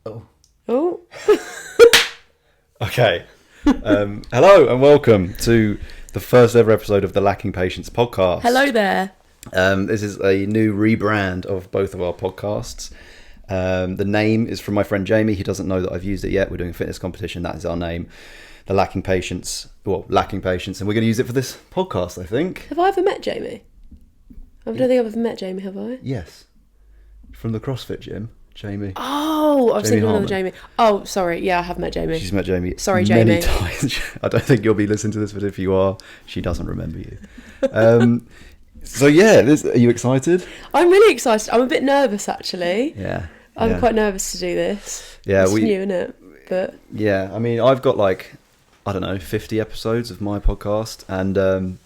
Oh. Oh. Okay. Hello and welcome to the first ever episode of the Lacking Patience podcast. Hello there. This is a new rebrand of both of our podcasts. The name is from my friend Jamie. He doesn't know that I've used it yet. We're doing a fitness competition. That is our name. The Lacking Patience. And we're going to use it for this podcast, I think. Have I ever met Jamie? I don't think I've ever met Jamie, have I? Yes. From the CrossFit gym, Jamie. Oh, I've seen another Harmon. Jamie. Oh, sorry. Yeah, I have met Jamie. She's met Jamie Sorry, many Jamie. times. I don't think you'll be listening to this, but if you are, she doesn't remember you. So yeah, are you excited? I'm really excited. I'm a bit nervous, actually. Yeah. I'm quite nervous to do this. Yeah, it's new, isn't it? But yeah, I mean, I've got 50 episodes of my podcast, and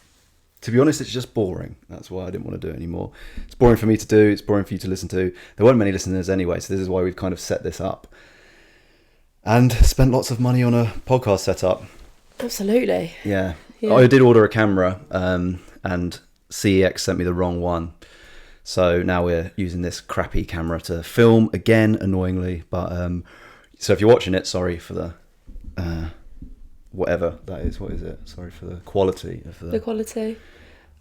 to be honest, it's just boring. That's why I didn't want to do it anymore. It's boring for me to do. It's boring for you to listen to. There weren't many listeners anyway, so this is why we've kind of set this up and spent lots of money on a podcast setup. absolutely. Yeah. I did order a camera, and CEX sent me the wrong one. So now we're using this crappy camera to film again, annoyingly. But so if you're watching it, sorry for the whatever that is. What is it? Sorry for the quality of the quality.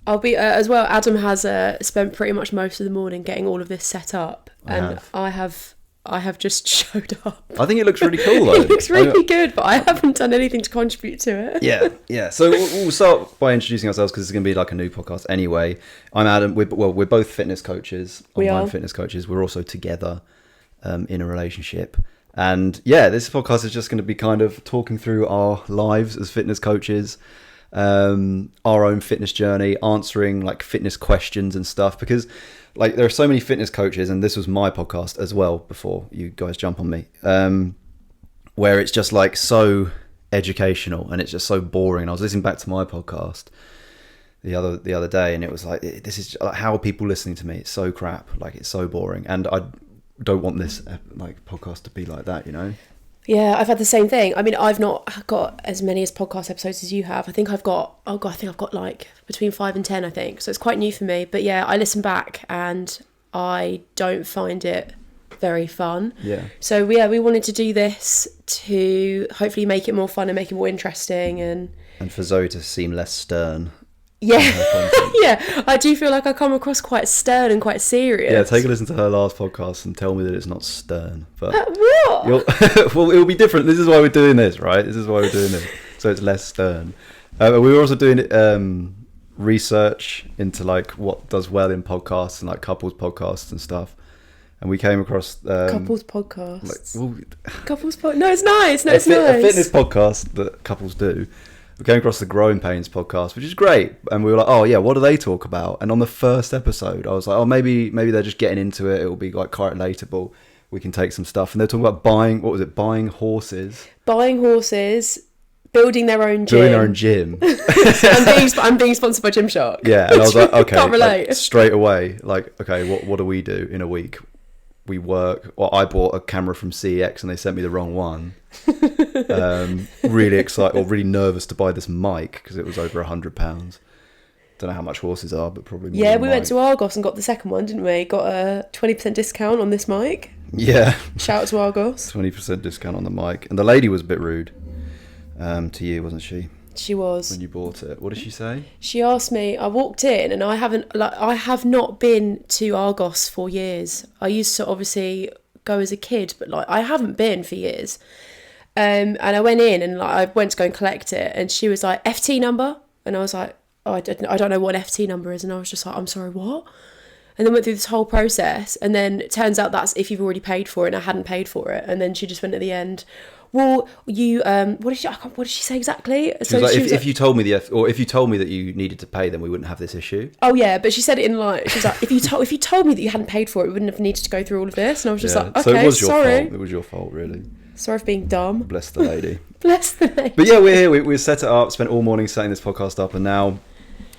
I'll be as well. Adam has spent pretty much most of the morning getting all of this set up, and I have just showed up. I think it looks really cool, though. It looks really good, but I haven't done anything to contribute to it. Yeah. So we'll start by introducing ourselves because it's going to be like a new podcast anyway. I'm Adam. We're both fitness coaches, online fitness coaches. We're also together in a relationship. And yeah, this podcast is just going to be kind of talking through our lives as fitness coaches, our own fitness journey, answering like fitness questions and stuff, because like there are so many fitness coaches, and this was my podcast as well before you guys jump on me, where it's just like so educational and it's just so boring. And I was listening back to my podcast the other day, and it was like, this is how are people listening to me? It's so crap, like it's so boring, and I don't want this like podcast to be like that, you know. Yeah, I've had the same thing. I mean, I've not got as many as podcast episodes as you have. I think I've got like between 5 and 10, I think. So it's quite new for me. But yeah, I listen back and I don't find it very fun. Yeah. So yeah, we wanted to do this to hopefully make it more fun and make it more interesting and for Zoe to seem less stern. Yeah, yeah. I do feel like I come across quite stern and quite serious. Yeah, take a listen to her last podcast and tell me that it's not stern. But what? Well, it'll be different. This is why we're doing this, right? This is why we're doing this, so it's less stern. We were also doing research into like what does well in podcasts and like couples podcasts and stuff. And we came across couples podcasts. No, it's nice. No, it's nice. A fitness podcast that couples do. We came across the Growing Pains podcast, which is great. And we were like, oh yeah, what do they talk about? And on the first episode, I was like, oh, maybe they're just getting into it. It'll be like quite relatable. We can take some stuff. And they're talking about buying horses. Buying horses, building their own gym. Doing their own gym. I'm being sponsored by Gymshark. Yeah, and I was like, okay. Can't relate. Like, straight away, like, okay, what do we do in a week? We work. Well, I bought a camera from CEX and they sent me the wrong one. Really excited or really nervous to buy this mic because it was over £100. Don't know how much horses are, but probably more. Yeah, we went to Argos and got the second one, didn't we? Got a 20% discount on this mic. Yeah. Shout out to Argos. 20% discount on the mic, and the lady was a bit rude to you, wasn't she? She was. When you bought it, what did she say? She asked me. I walked in, and I have not been to Argos for years. I used to obviously go as a kid, but like I haven't been for years. And I went in and like I went to go and collect it, and she was like, FT number, and I was like, oh, I don't know what an FT number is, and I was just like, I'm sorry, what? And then went through this whole process, and then it turns out that's if you've already paid for it, and I hadn't paid for it, and then she just went at the end, well, you what did she say exactly? She was like, if you told me if you told me that you needed to pay, then we wouldn't have this issue. Oh yeah, but she said it in like, she was like, if you told me that you hadn't paid for it, we wouldn't have needed to go through all of this, and I was just like, okay, so it was your sorry. fault. It was your fault, really. Sorry for being dumb. Bless the lady. Bless the lady. But yeah, we're here. We set it up, spent all morning setting this podcast up, and now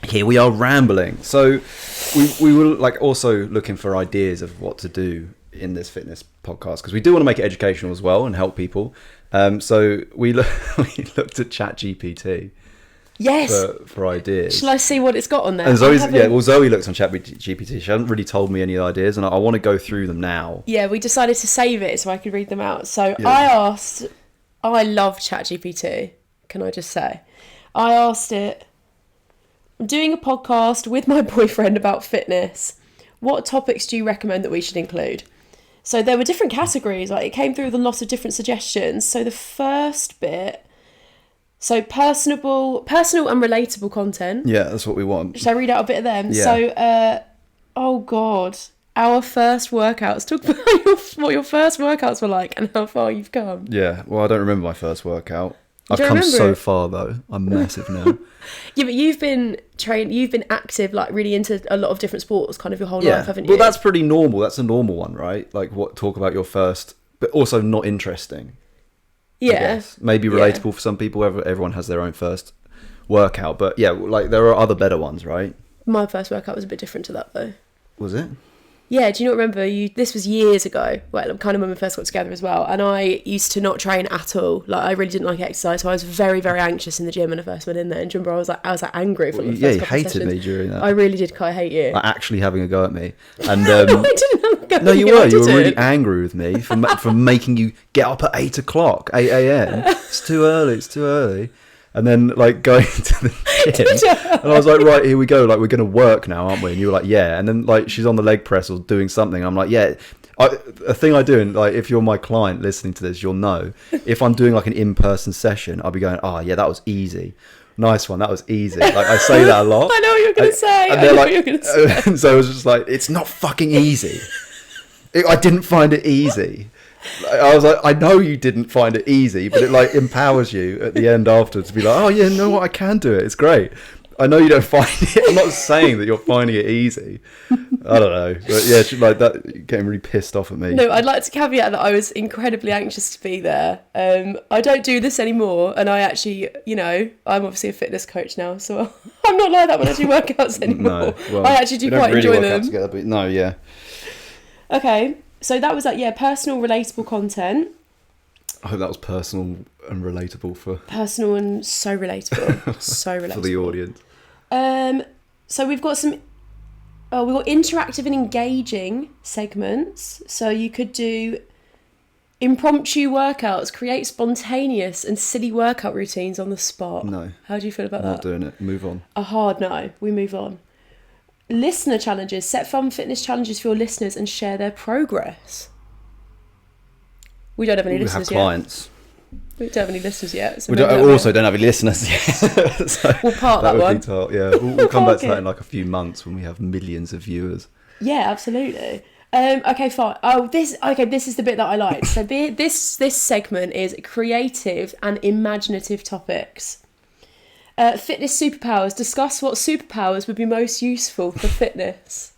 here we are rambling. So we were like also looking for ideas of what to do in this fitness podcast because we do want to make it educational as well and help people. So we looked at CHAT GPT Yes. For ideas. Shall I see what it's got on there? And Zoe looked on CHAT GPT. She hasn't really told me any ideas, and I want to go through them now. Yeah, we decided to save it so I could read them out. So Yeah. I love CHAT GPT, can I just say? I asked it, I'm doing a podcast with my boyfriend about fitness. What topics do you recommend that we should include? So there were different categories. Like, it came through with a lot of different suggestions. So the first bit, so personal and relatable content. Yeah, that's what we want. Should I read out a bit of them? Yeah. So, oh God, our first workouts. Talk about what your first workouts were like and how far you've come. Yeah, well, I don't remember my first workout. I've don't come remember so it? far, though. I'm massive now. Yeah, but you've been active, like really into a lot of different sports kind of your whole life, haven't you? Well, that's pretty normal. That's a normal one, right? Like, talk about your first, but also not interesting. I yeah. guess. Maybe relatable for some people. Everyone has their own first workout. But yeah, like, there are other better ones, right? My first workout was a bit different to that, though. Was it? Yeah, do you not remember? This was years ago. Well, kind of when we first got together as well. And I used to not train at all. Like, I really didn't like exercise, so I was very, very anxious in the gym when I first went in there. And do you remember, I was like angry for the first Yeah, you couple of hated sessions. me during that. I really did quite hate you. Like, actually having a go at me. And No, I didn't have a go no, at you I were. You were really didn't. angry with me for making you get up at 8 a.m. It's too early. And then, like, going to the gym. And I was like, right, here we go. Like, we're going to work now, aren't we? And you were like, yeah. And then, like, she's on the leg press or doing something. I'm like, yeah. A thing I do, and, like, if you're my client listening to this, you'll know. If I'm doing, like, an in-person session, I'll be going, oh, yeah, that was easy. Nice one. That was easy. Like, I say that a lot. I know what you're going to say. And I they're know like, what you're going to say. And so I was just like, it's not fucking easy. I didn't find it easy. I was like, I know you didn't find it easy, but it, like, empowers you at the end afterwards to be like, oh yeah, you know what, I can do it. It's great. I know you don't find it. I'm not saying that you're finding it easy. I don't know, but yeah, like that, getting really pissed off at me. No, I'd like to caveat that I was incredibly anxious to be there. I don't do this anymore, and I actually, I'm obviously a fitness coach now, so I'm not like that when I do workouts anymore. No, well, I actually do we don't quite really enjoy work out them. together, but no, yeah. Okay, so that was like, personal, relatable content. I hope that was personal and relatable for Personal and so relatable. So relatable. for the audience. So we've got we've got interactive and engaging segments. So you could do impromptu workouts, create spontaneous and silly workout routines on the spot. No. How do you feel about Not that? doing it. Move on. A hard no. We move on. Listener challenges. Set fun fitness challenges for your listeners and share their progress. We don't have any We listeners have yet. clients. We don't have any listeners yet. So We maybe also don't have any listeners yet. So we'll park that would one. be tough. Yeah, we'll come back to Park that it. in like a few months when we have millions of viewers. Yeah, absolutely. Okay, fine. Oh, this is the bit that I liked. So this segment is creative and imaginative topics. Fitness superpowers. Discuss what superpowers would be most useful for fitness.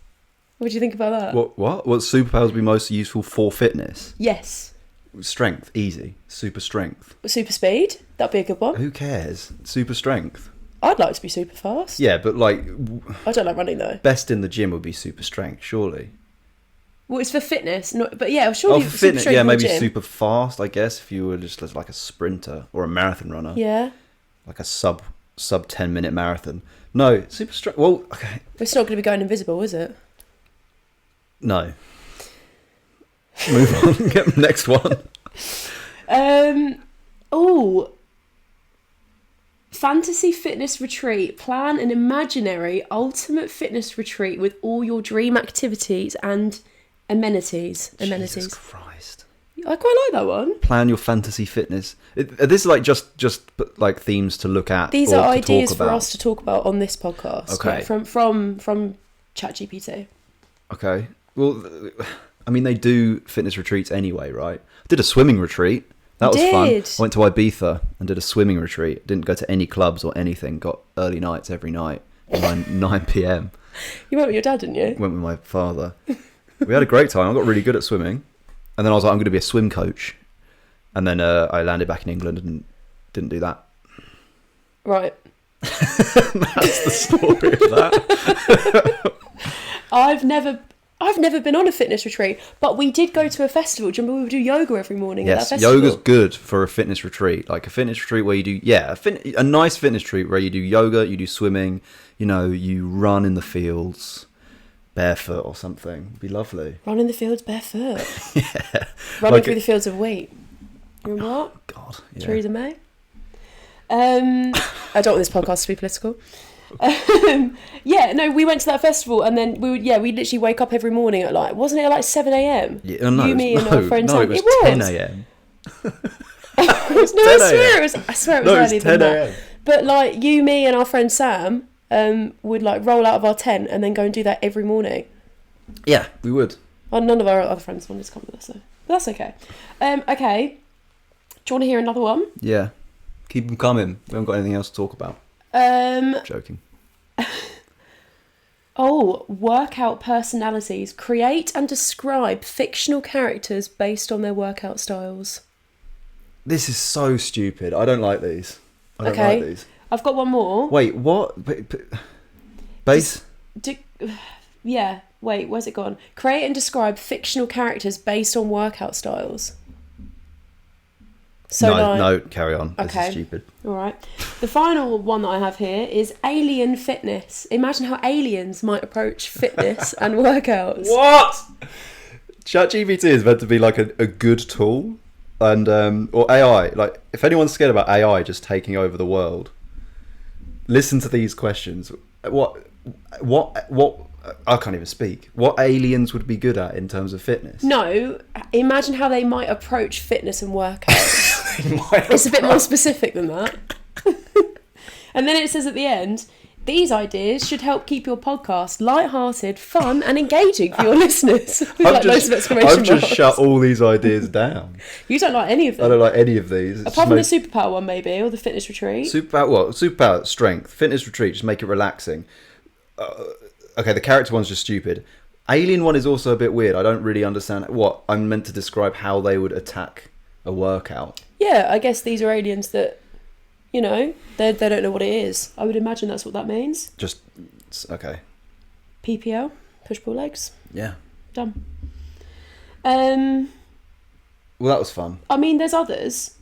What do you think about that? What superpowers would be most useful for fitness? Yes. Strength, easy. Super strength. Super speed. That'd be a good one. Who cares? Super strength. I'd like to be super fast. Yeah, but like, I don't like running though. best in the gym would be super strength, surely. Well, it's for fitness, but yeah, surely For super fitness, strength yeah, for the maybe gym. super fast. I guess if you were just like a sprinter or a marathon runner. Yeah. Like a sub 10-minute marathon. No, super strength. Well, okay. It's not going to be going invisible, is it? No. Move on. Get the next one. Fantasy fitness retreat. Plan an imaginary ultimate fitness retreat with all your dream activities and amenities. Jesus Christ. I quite like that one. Plan your fantasy fitness. This is like just like themes to look at. These or are to ideas talk for about. us to talk about on this podcast. Okay. Like from CHAT GPT. Okay. Well, I mean, they do fitness retreats anyway, right? I did a swimming retreat. That was fun. I went to Ibiza and did a swimming retreat. Didn't go to any clubs or anything. Got early nights every night, 9 p.m. You went with your dad, didn't you? Went with my father. We had a great time. I got really good at swimming. And then I was like, I'm going to be a swim coach. And then I landed back in England and didn't do that. Right. That's the story of that. I've never I've never been on a fitness retreat, but we did go to a festival. Do you remember we would do yoga every morning at that festival? Yoga's good for a fitness retreat. Like a fitness retreat where you do, a nice fitness retreat where you do yoga, you do swimming, you run in the fields barefoot or something. It'd be lovely. Run in the fields barefoot. Yeah. Running through the fields of wheat. Remember what? Oh, God. Yeah. Theresa May. I don't want this podcast to be political. We went to that festival and then we literally wake up every morning at wasn't it at 7 a.m? Yeah, no, you, me and our friends. No, it was 10 a.m. I swear it was earlier than 10 a.m. But you, me and our friend Sam would roll out of our tent and then go and do that every morning. Yeah, we would. Well, none of our other friends wanted to come with us, so but that's okay. Okay. Do you want to hear another one? Yeah. Keep them coming. We haven't got anything else to talk about. Joking. Workout personalities. Create and describe fictional characters based on their workout styles. This is so stupid. I don't like these. I've got one more. Wait, what? Base? Wait, where's it gone? Create and describe fictional characters based on workout styles. So no, carry on. Okay. This is stupid. All right. The final one that I have here is alien fitness. Imagine how aliens might approach fitness and workouts. What? CHAT GPT is meant to be like a good tool, and or AI. Like, if anyone's scared about AI just taking over the world, listen to these questions. What? I can't even speak. What aliens would be good at in terms of fitness? No, imagine how they might approach fitness and workouts. It's a bit more specific than that. And then it says at the end, these ideas should help keep your podcast light-hearted, fun and engaging for your listeners. I've just shut all these ideas down. You don't like any of them? I don't like any of these. Apart from the superpower one, maybe, or the fitness retreat. Superpower, strength, fitness retreat, just make it relaxing. Okay, the character one's just stupid. Alien one is also a bit weird. I don't really understand what I'm meant to describe how they would attack a workout. Yeah, I guess these are aliens that, they don't know what it is. I would imagine that's what that means. Just, okay. PPL, push-pull legs. Yeah. Done. Well, that was fun. I mean, there's others.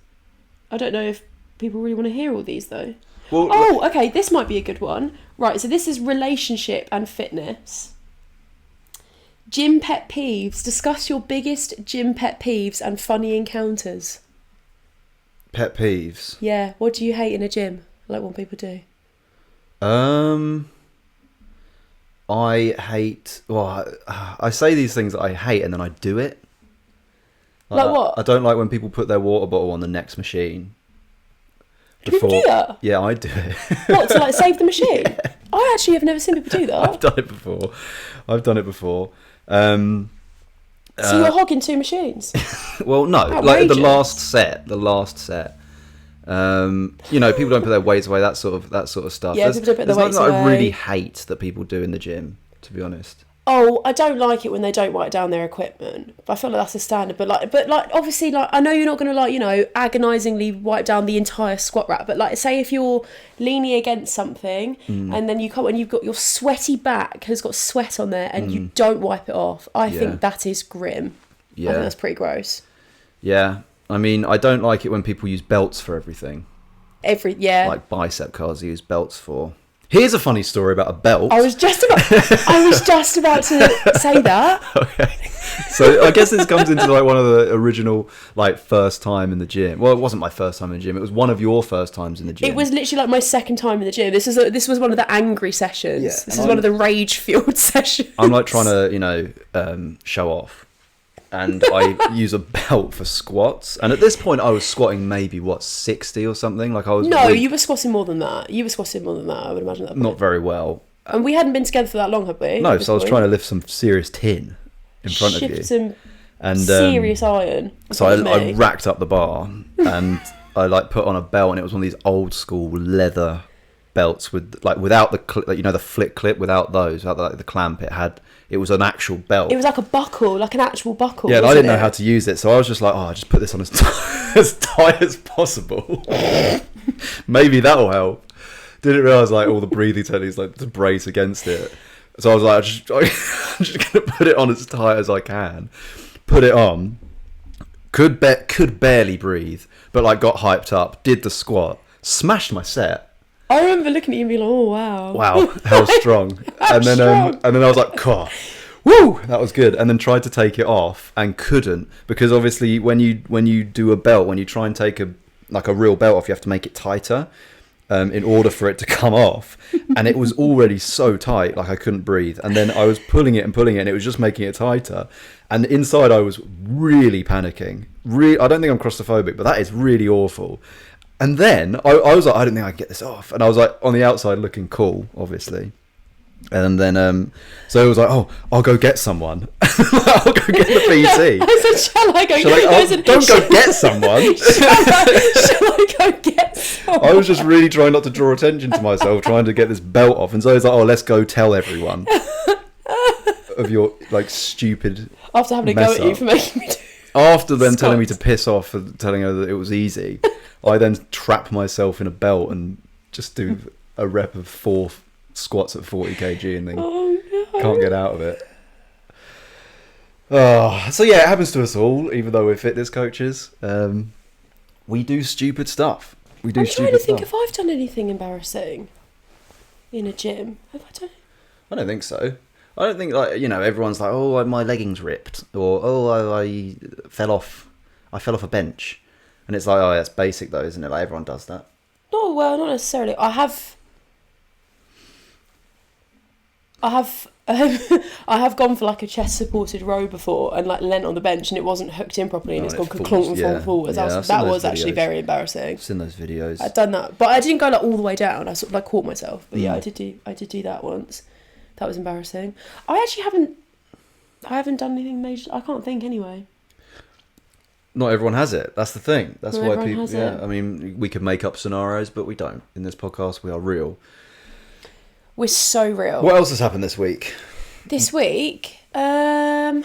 I don't know if people really want to hear all these, though. Well, okay, this might be a good one. Right, so this is relationship and fitness. Gym pet peeves. Discuss your biggest gym pet peeves and funny encounters. Pet peeves? Yeah, what do you hate in a gym? Like what people do? I hate... Well, I say these things that I hate and then I do it. Like what? I don't like when people put their water bottle on the next machine. Do people do that? Yeah, I do it. What, to save the machine? Yeah. I actually have never seen people do that. I've done it before. So you're hogging two machines? Well, no. Outrageous. Like the last set. People don't put their weights away, that sort of stuff. Yeah, people don't put their weights away. I really hate that people do in the gym, to be honest. Oh, I don't like it when they don't write down their equipment. I feel like that's a standard. But obviously, I know you're not going to agonisingly write down the entire squat rack. But say if you're leaning against something and then you come and you've got your sweaty back has got sweat on there and you don't wipe it off, I think that is grim. Yeah, I think that's pretty gross. Yeah, I mean, I don't like it when people use belts for everything. Like bicep curls, use belts for. Here's a funny story about a belt. I was just about to say that. Okay. So I guess this comes into one of the original first time in the gym. Well, it wasn't my first time in the gym. It was one of your first times in the gym. It was literally my second time in the gym. This was one of the angry sessions. Yeah, this is one of the rage fueled sessions. I'm trying to show off. And I use a belt for squats. And at this point, I was squatting maybe 60 or something. You were squatting more than that. I would imagine that. Not very well. And we hadn't been together for that long, had we? No, so I was trying to lift some serious tin in front of you. Some serious iron. So I racked up the bar and I put on a belt, and it was one of these old school leather belts with without the the flick clip, without the clamp. It was an actual belt. It was like a buckle, like an actual buckle. Yeah, and I didn't know how to use it, so I was just I just put this on as tight as possible. Maybe that'll help. Didn't realise all the breathing techniques to brace against it. So I was like, I'm just going to put it on as tight as I can. Put it on. Could barely breathe, but like got hyped up. Did the squat. Smashed my set. I remember looking at you and being like, oh, wow. Wow, how strong. How strong. And then I was like, God, woo, that was good. And then tried to take it off and couldn't, because obviously when you do a belt, when you try and take a real belt off, you have to make it tighter in order for it to come off. And it was already so tight, like I couldn't breathe. And then I was pulling it, and it was just making it tighter. And inside I was really panicking. I don't think I'm claustrophobic, but that is really awful. And then I was like, I don't think I can get this off. And I was like on the outside looking cool, obviously. And then, so I was like, oh, I'll go get someone. I'll go get the PT. I said, shall I go don't go get someone. Shall I go get someone? I was just really trying not to draw attention to myself, trying to get this belt off. And so I was like, oh, let's go tell everyone of your, like, stupid After having a go at you for making me do After them telling me to piss off for telling her that it was easy, I then trap myself in a belt and just do a rep of 4 squats at 40 kg and then can't get out of it. So yeah, it happens to us all, even though we're fitness coaches. We do stupid stuff. I'm trying to think if I've done anything embarrassing in a gym. Have I done it? I don't think so. I don't think, like, you know, everyone's like, oh, my leggings ripped, or oh, I fell off a bench, and it's like, oh, that's basic though, isn't it? Like, everyone does that. No, well, not necessarily. I have gone for like a chest supported row before and like leant on the bench and it wasn't hooked in properly and it's gone clonk and fall forwards. That was actually very embarrassing. I've seen those videos. I'd done that, but I didn't go like all the way down. I sort of like caught myself. But yeah, I did do that once. That was embarrassing. I actually haven't done anything major. I can't think anyway. Not everyone has it. That's the thing. That's Not why people. Yeah, I mean, we could make up scenarios, but we don't. In this podcast, we are real. We're so real. What else has happened this week? This week, you're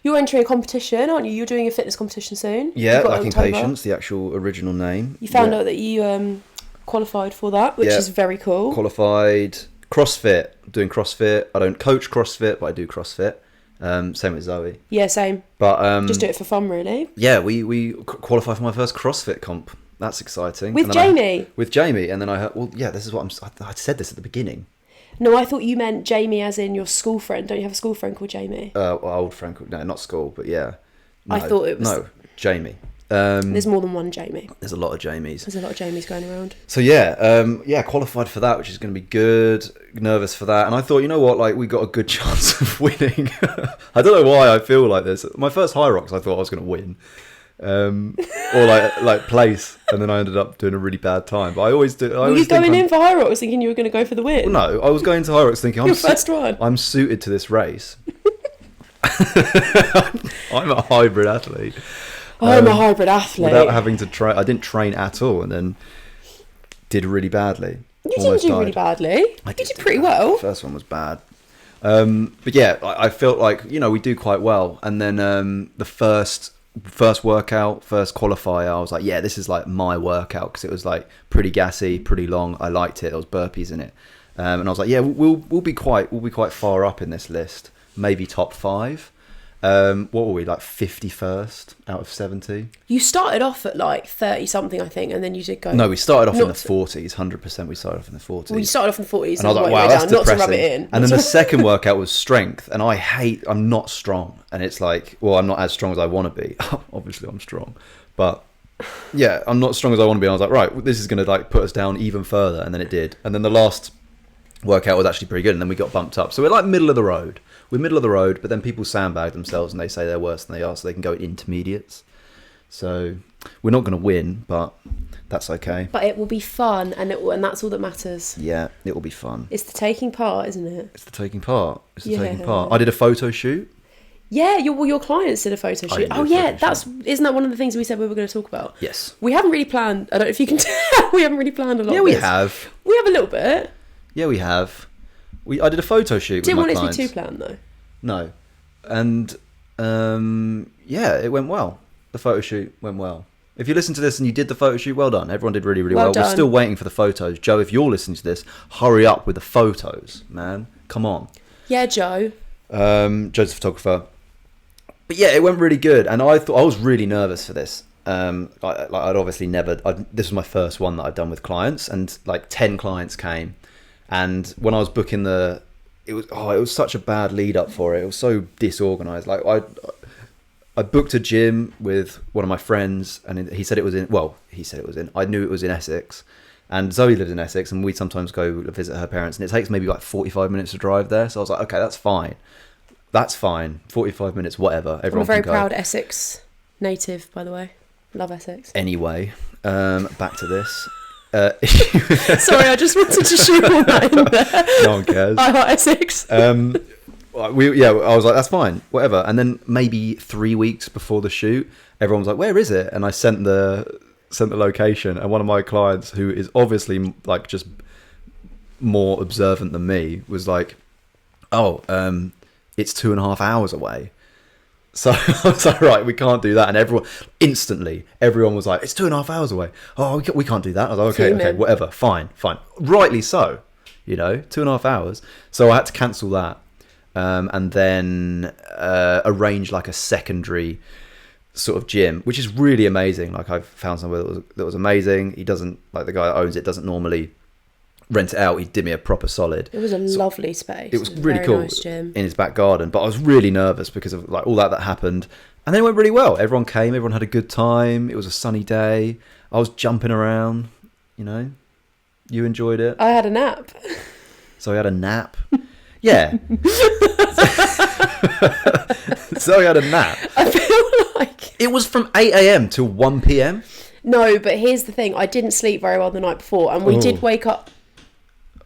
entering a competition, aren't you? You're doing a fitness competition soon. Yeah, Lacking Patience, the actual original name. You found out that you qualified for that, which is very cool. Qualified. CrossFit, doing CrossFit. I don't coach CrossFit, but I do CrossFit. Same with Zoe. Yeah, same. But just do it for fun, really. Yeah, we qualified for my first CrossFit comp. That's exciting. With Jamie. With Jamie, and then I heard, well, yeah, this is what I said this at the beginning. No, I thought you meant Jamie as in your school friend. Don't you have a school friend called Jamie? Old friend called, no, not school, but yeah. No, I thought it was... No, Jamie. There's more than one Jamie. There's a lot of Jamies. There's a lot of Jamies going around. So yeah, qualified for that, which is going to be good. Nervous for that, and I thought, you know what, like, we got a good chance of winning. I don't know why I feel like this. My first High Rocks, I thought I was going to win, or like place, and then I ended up doing a really bad time. But I always do. Were you going in for High Rocks thinking you were going to go for the win? Well, no, I was going to High Rocks thinking I'm suited to this race. I'm a hybrid athlete. I'm a hybrid athlete. Without having to train. I didn't train at all, and then did really badly. You didn't do really badly. You did pretty well. The first one was bad. But yeah, I felt like, you know, we do quite well. And then the first workout, first qualifier, I was like, yeah, this is like my workout, because it was like pretty gassy, pretty long. I liked it. There was burpees in it. And I was like, yeah, we'll be quite far up in this list. Maybe top 5. What were we, like 51st out of 70? You started off at like 30 something, I think, and then you did go. No, we started off in the 40s. 100%. We started off in the 40s. Well, you started off in the 40s, and I was like, wow, that's depressing. Not to rub it in. And then the second workout was strength, and I'm not strong, and it's like, well, I'm not as strong as I want to be. Obviously, I'm strong, but yeah, I'm not as strong as I want to be. And I was like, right, this is going to like put us down even further, and then it did. And then the last workout was actually pretty good, and then we got bumped up. So we're like middle of the road. We're middle of the road, but then people sandbag themselves and they say they're worse than they are, so they can go intermediates. So we're not going to win, but that's okay. But it will be fun, and that's all that matters. Yeah, it will be fun. It's the taking part, isn't it? It's the taking part. Taking part. I did a photo shoot. Yeah, your clients did a photo shoot. Isn't that one of the things we said we were going to talk about? Yes. We haven't really planned. I don't know if you can tell. We haven't really planned a lot. Yeah, we have. We have a little bit. Yeah, we have. I did a photo shoot with my clients. Didn't want it to be too planned, though. No. And, yeah, it went well. The photo shoot went well. If you listen to this and you did the photo shoot, well done. Everyone did really, really well. We're still waiting for the photos. Joe, if you're listening to this, hurry up with the photos, man. Come on. Yeah, Joe. Joe's a photographer. But yeah, it went really good, and I thought I was really nervous for this. I'd obviously never. This was my first one that I'd done with clients, and like 10 clients came, and when I was booking it was such a bad lead up for it. It was so disorganized. Like I booked a gym with one of my friends, and he said it was in. Well, he said it was in. I knew it was in Essex, and Zoe lives in Essex, and we sometimes go visit her parents, and it takes maybe like 45 minutes to drive there. So I was like, okay, that's fine. That's fine. 45 minutes, whatever. Everyone I'm a very can go. proud Essex native, by the way. Love Essex. Anyway, back to this. Sorry, I just wanted to shoot all that in there. No one cares. I heart Essex. I was like, that's fine, whatever. And then maybe 3 weeks before the shoot, everyone was like, where is it? And I sent the location, and one of my clients, who is obviously like just more observant than me, was like, it's 2.5 hours away. So I was like, right, we can't do that. And everyone was like, it's 2.5 hours away. Oh, we can't do that. I was like, okay, whatever, fine. Rightly so, 2.5 hours. So I had to cancel that, and then arrange like a secondary sort of gym, which is really amazing. Like I've found somewhere that was amazing. He doesn't, like the guy that owns it doesn't normally rent it out. He did me a proper solid. It was a lovely space. It was really cool, nice gym in his back garden, but I was really nervous because of like all that happened, and then it went really well. Everyone came, everyone had a good time. It was a sunny day. I was jumping around, you enjoyed it. I had a nap. So I had a nap. Yeah. So I had a nap. I feel like it was from 8 a.m. to 1 p.m. No, but here's the thing, I didn't sleep very well the night before, and we did wake up.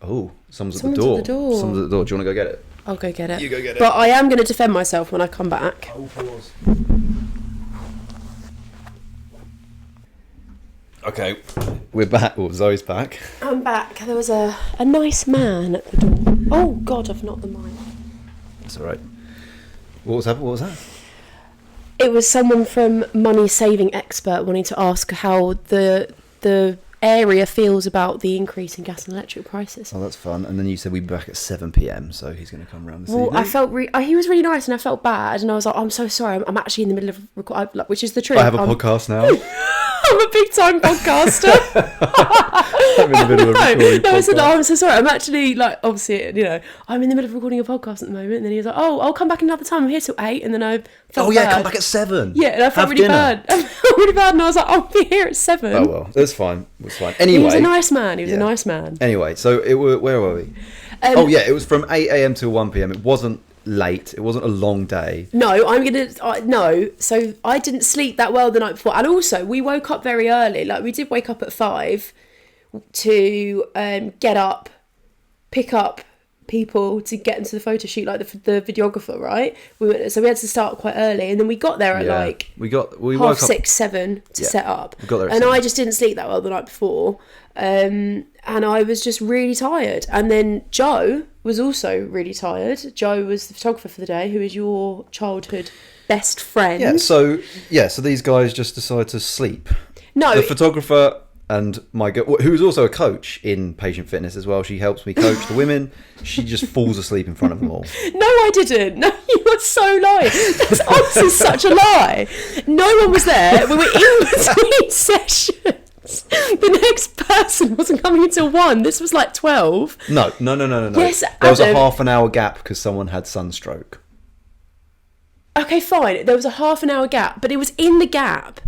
Oh, someone's at the door. Someone's at the door. Do you want to go get it? I'll go get it. You go get it. But I am going to defend myself when I come back. Oh, pause. Okay, we're back. Well, Zoe's back. I'm back. There was a nice man at the door. Oh, God, I've knocked the mic. That's all right. What was that? It was someone from Money Saving Expert wanting to ask how the area feels about the increase in gas and electric prices. Oh, that's fun. And then you said we'd be back at 7 p.m, so he's going to come around this evening. I felt he was really nice, and I felt bad, and I was like, I'm so sorry, I'm actually in the middle of recording, which is the truth. I have a podcast now. I'm a big time podcaster. I'm in the middle of recording. No, I said, I'm so sorry. I'm actually obviously, I'm in the middle of recording a podcast at the moment. And then he was like, I'll come back another time. I'm here till 8. And then I felt bad. Come back at 7. Yeah, and I felt really bad. I felt really bad, and I was like, I'll be here at 7. Oh well, that's fine. It's fine. Anyway, he was a nice man. He was a nice man. Anyway, so where were we? It was from 8 a.m. to 1 p.m. It wasn't late. It wasn't a long day. No, So I didn't sleep that well the night before, and also we woke up very early. Like we did wake up at 5 to get up, pick up people to get into the photo shoot, like the videographer, right? So we had to start quite early, and then we got there at we 6:30, 7 to set up. We got there at and 7. I just didn't sleep that well the night before, and I was just really tired. And then Joe was also really tired. Joe was the photographer for the day, who is your childhood best friend. Yeah. So these guys just decided to sleep. No, the photographer. And my girl, who's also a coach in Patient Fitness as well, she helps me coach the women. She just falls asleep in front of them all. No, I didn't. No, you were so lying. That's honestly such a lie. No one was there. We were in between sessions. The next person wasn't coming until 1. This was like 12. No. Yes, there was a half an hour gap because someone had sunstroke. Okay, fine. There was a half an hour gap, but it was in the gap.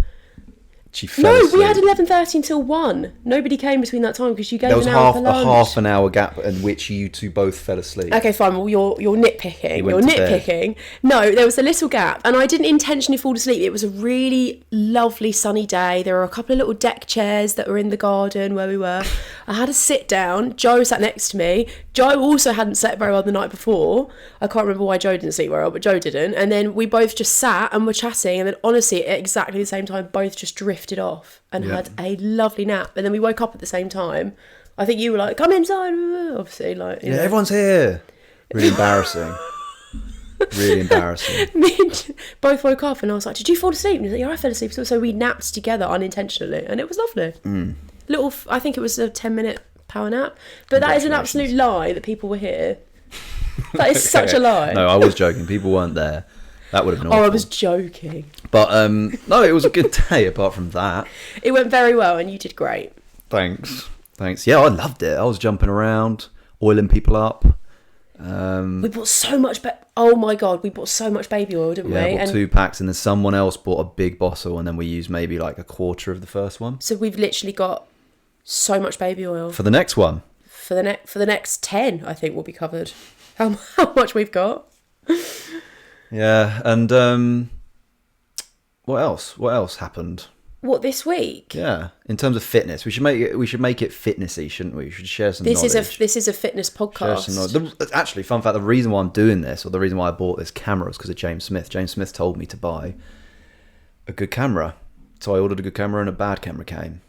She fell asleep. We had 11:30 until 1. Nobody came between that time because you gave there was an hour for lunch. A half an hour gap in which you two both fell asleep. Okay, fine. Well, you're nitpicking. You're nitpicking. No, there was a little gap, and I didn't intentionally fall asleep. It was a really lovely sunny day. There were a couple of little deck chairs that were in the garden where we were. I had a sit down. Joe sat next to me. Joe also hadn't slept very well the night before. I can't remember why Joe didn't sleep very well, but Joe didn't. And then we both just sat and were chatting, and then honestly, at exactly the same time, both just drifted off and had a lovely nap. And then we woke up at the same time. I think you were like, come inside, obviously, like, you know. Everyone's here. Really embarrassing. Really embarrassing. Me and both woke up, and I was like, did you fall asleep? And he was like, yeah, I fell asleep. So we napped together unintentionally, and it was lovely. I think it was a 10-minute power nap, but that is an absolute lie that people were here. That is such a lie. No, I was joking. People weren't there. That would have been awful. Oh, I was joking. But no, it was a good day apart from that. It went very well and you did great. Thanks. Yeah, I loved it. I was jumping around, oiling people up. We bought so much, oh my God, we bought so much baby oil, didn't we? Yeah, bought 2 packs, and then someone else bought a big bottle, and then we used maybe like a quarter of the first one. So we've literally got so much baby oil. For the next one. For the next 10, I think will be covered. How much we've got. Yeah, and what else happened? What, this week? Yeah, in terms of fitness, we should make it fitnessy, shouldn't we? We should share some knowledge. This is a fitness podcast. Actually, fun fact: the reason why I'm doing this, or the reason why I bought this camera, is because of James Smith. James Smith told me to buy a good camera, so I ordered a good camera, and a bad camera came.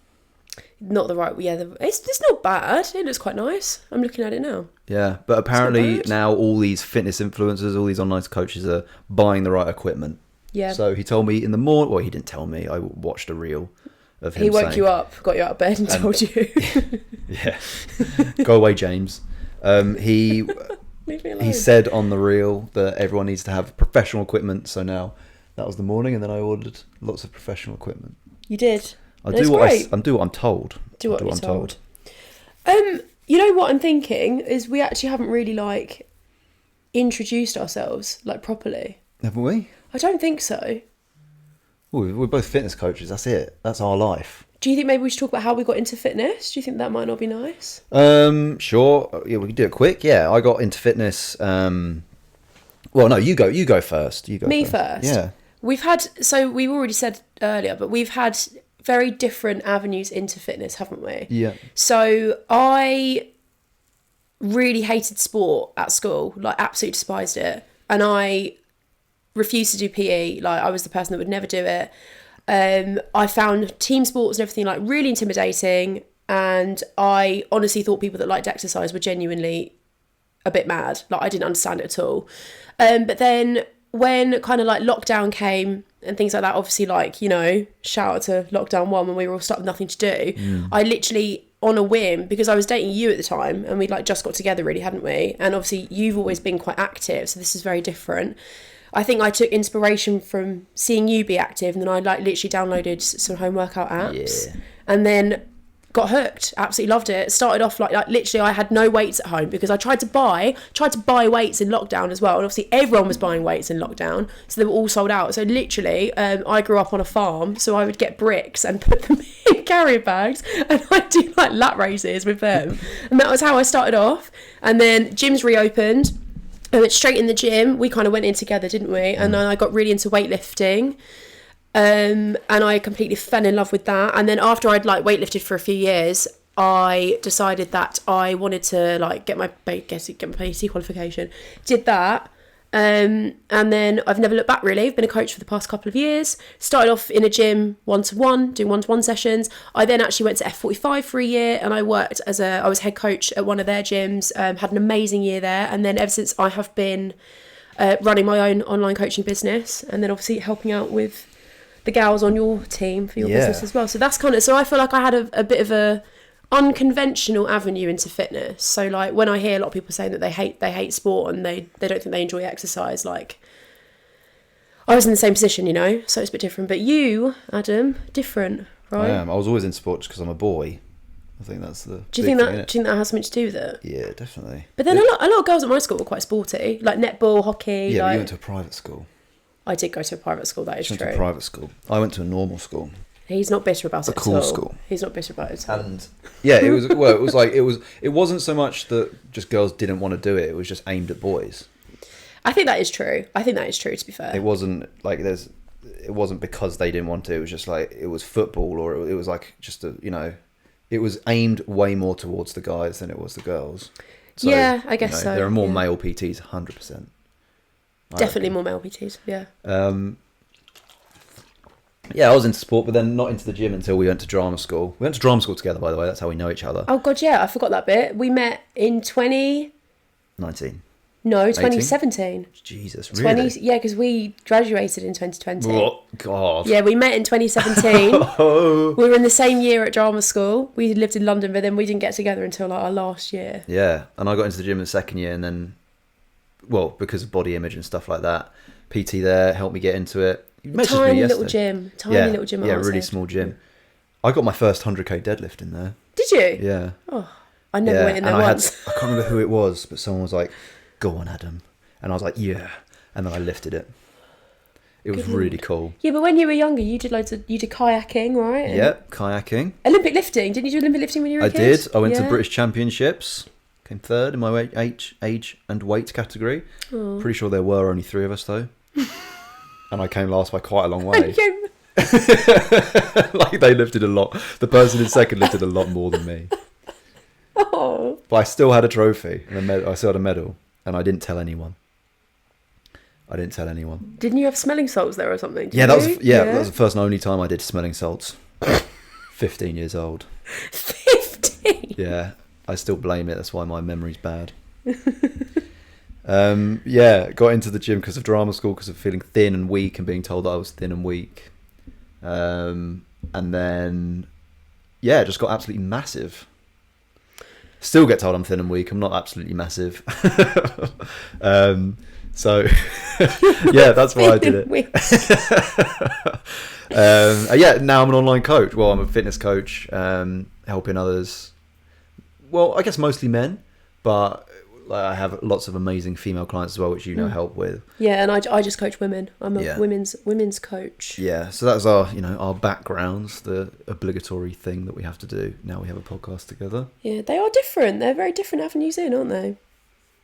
Not the right. Yeah, it's not bad. It looks quite nice. I'm looking at it now. Yeah, but apparently now all these fitness influencers, all these online coaches are buying the right equipment. Yeah. So he told me in the morning. Well, he didn't tell me. I watched a reel of him. He woke you up, got you out of bed, and told you. Yeah. Go away, James. He said on the reel that everyone needs to have professional equipment. So now that was the morning, and then I ordered lots of professional equipment. You did. I do what I'm told. Do what I'm told. You know what I'm thinking is we actually haven't really introduced ourselves properly. Haven't we? I don't think so. Well, we're both fitness coaches. That's it. That's our life. Do you think maybe we should talk about how we got into fitness? Do you think that might not be nice? Sure. Yeah, we can do it quick. Yeah, I got into fitness. Well, no, you go first. Me first. Yeah. We already said earlier, but we've had very different avenues into fitness, haven't we? Yeah. So I really hated sport at school, absolutely despised it. And I refused to do PE. I was the person that would never do it. I found team sports and everything really intimidating. And I honestly thought people that liked exercise were genuinely a bit mad. I didn't understand it at all. But then when kind of lockdown came and things like that, obviously shout out to lockdown 1 when we were all stuck with nothing to do. I literally, on a whim, because I was dating you at the time and we'd just got together really, hadn't we? And obviously you've always been quite active, so this is very different. I think I took inspiration from seeing you be active, and then I literally downloaded some home workout apps, and then got hooked. Absolutely loved it. Started off literally I had no weights at home because I tried to buy weights in lockdown as well, and obviously everyone was buying weights in lockdown, so they were all sold out. So literally I grew up on a farm, so I would get bricks and put them in carrier bags, and I'd do lap races with them, and that was how I started off. And then gyms reopened. I went straight in the gym. We kind of went in together, didn't we? And then I got really into weightlifting. And I completely fell in love with that. And then after I'd weightlifted for a few years, I decided that I wanted to get my PT qualification. Did that. And then I've never looked back really. I've been a coach for the past couple of years. Started off in a gym doing one-to-one sessions. I then actually went to F45 for a year, and I worked I was head coach at one of their gyms, had an amazing year there. And then ever since I have been running my own online coaching business, and then obviously helping out with the gals on your team for your business as well. So that's so I feel like I had a bit of a unconventional avenue into fitness. So when I hear a lot of people saying that they hate sport and they don't think they enjoy exercise, I was in the same position, so it's a bit different. But you, Adam, different, right? I am. I was always in sport just because I'm a boy. I think that's the do you think that has something to do with it? Yeah, definitely. But then a lot of girls at my school were quite sporty, netball, hockey. Yeah, but you went to a private school. I did go to a private school, that is true. I went to a private school. I went to a normal school. He's not bitter about it at all. A cool school. He's not bitter about it at all. And yeah, it was it wasn't so much that just girls didn't want to do it, it was just aimed at boys. I think that is true. To be fair. It wasn't it wasn't because they didn't want to, it was just it was football, or it was just it was aimed way more towards the guys than it was the girls. So, yeah, I guess so. There are more male PTs, 100%. Definitely more male PTs, yeah. Yeah, I was into sport, but then not into the gym until we went to drama school. We went to drama school together, by the way. That's how we know each other. Oh, God, yeah. I forgot that bit. We met in 2019. No, 2017. Jesus, really? Yeah, because we graduated in 2020. Oh, God. Yeah, we met in 2017. We were in the same year at drama school. We lived in London, but then we didn't get together until our last year. Yeah, and I got into the gym in the second year, and then well, because of body image and stuff like that. PT there helped me get into it. Tiny little gym. Little gym. Yeah, really small gym. I got my first 100k deadlift in there. Did you? Yeah. Oh, I never went in there once. I can't remember who it was, but someone was like, "Go on, Adam," and I was like, "Yeah," and then I lifted it. It was really cool. Yeah, but when you were younger, you did kayaking, right? Yeah, kayaking. Olympic lifting. Didn't you do Olympic lifting when you were a kid? I did. I went to British Championships. Came third in my age and weight category. Oh. Pretty sure there were only 3 of us though, and I came last by quite a long way. Like they lifted a lot. The person in second lifted a lot more than me. Oh. But I still had a trophy and I still had a medal, and I didn't tell anyone. Didn't you have smelling salts there or something? That was the first and only time I did smelling salts. 15 years old. 15. Yeah, I still blame it. That's why my memory's bad. Got into the gym because of drama school, because of feeling thin and weak and being told that I was thin and weak. And then, just got absolutely massive. Still get told I'm thin and weak. I'm not absolutely massive. So, that's why I did it. Now I'm an online coach. Well, I'm a fitness coach, helping others. Well, I guess mostly men, but I have lots of amazing female clients as well, which help with. Yeah, and I just coach women. I'm a women's coach. Yeah, so that's our backgrounds, the obligatory thing that we have to do. Now we have a podcast together. Yeah, they are different. They're very different avenues in, aren't they?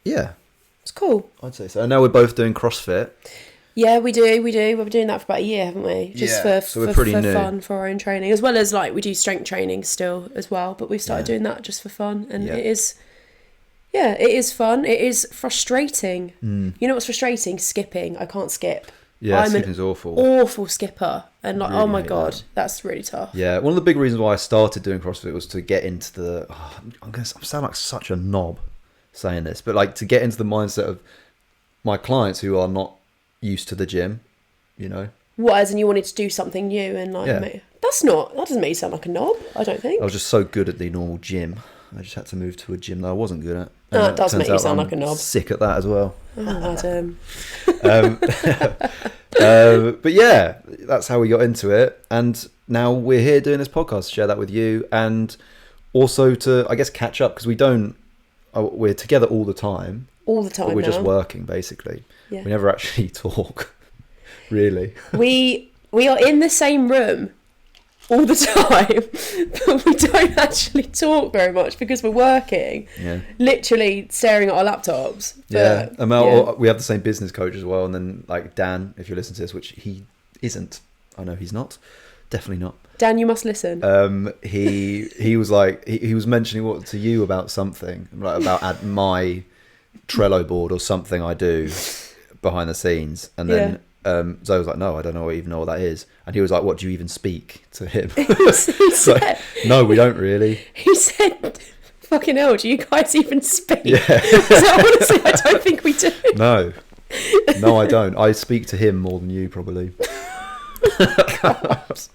Yeah. It's cool. I'd say so. And now we're both doing CrossFit. Yeah, we do. We've been doing that for about a year, haven't we? Just for fun, for our own training, as well as we do strength training still as well. But we've started doing that just for fun, and it is fun. It is frustrating. You know what's frustrating? Skipping. I can't skip. Yeah, skipping's awful. Awful skipper, and really, oh my god, that's really tough. Yeah, one of the big reasons why I started doing CrossFit was to get into the. I'm gonna sound like such a knob saying this, but to get into the mindset of my clients who are not used to the gym, What, as in you wanted to do something new and that doesn't make you sound like a knob, I don't think. I was just so good at the normal gym. I just had to move to a gym that I wasn't good at. And that does make you sound like a knob. Sick at that as well. Oh, Adam. But yeah, that's how we got into it. And now we're here doing this podcast to share that with you, and also to, I guess, catch up, because we're together all the time. All the time. But we're just working, basically. Yeah. We never actually talk, really. We are in the same room all the time, but we don't actually talk very much because we're working. Yeah. Literally staring at our laptops. But, we have the same business coach as well, and then Dan, if you listen to this, which he isn't. I know he's not. Definitely not. Dan, you must listen. He was he was mentioning to you about something about my Trello board or something I do behind the scenes, and then Zoe was like, "No, I don't even know what that is," and he was like, "What, do you even speak to him?" No, we don't really. He said, "Fucking hell, do you guys even speak?" Yeah. So honestly, I don't think we do. No, I don't. I speak to him more than you probably. But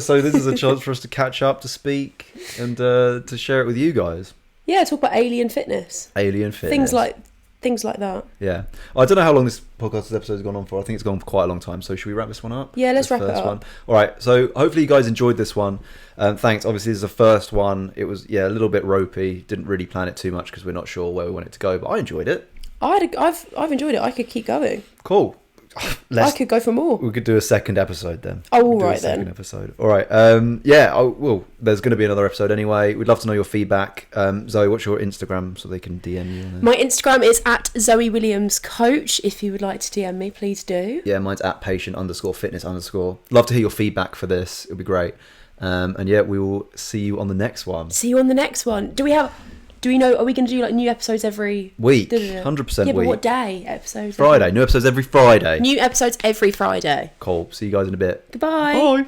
so this is a chance for us to catch up, to speak, and to share it with you guys. Yeah, talk about alien fitness. Things like that. Yeah. I don't know how long this podcast episode has gone on for. I think it's gone for quite a long time. So should we wrap this one up? Yeah, let's wrap it up. One? All right. So hopefully you guys enjoyed this one. Thanks. Obviously, this is the first one. It was, a little bit ropey. Didn't really plan it too much because we're not sure where we want it to go. But I enjoyed it. I've enjoyed it. I could keep going. Cool. I could go for more. We could do a second episode then. Oh, all right then. Second episode. All right. Well, there's going to be another episode anyway. We'd love to know your feedback. Zoe, what's your Instagram so they can DM you? My Instagram is at Zoe Williams Coach. If you would like to DM me, please do. Yeah, mine's at patient_fitness_. Love to hear your feedback for this. It'll be great. We will see you on the next one. Do we know, are we going to do new episodes every week? 100% week. But what day episodes? Friday. New episodes every Friday. New episodes every Friday. Cool. See you guys in a bit. Goodbye. Bye.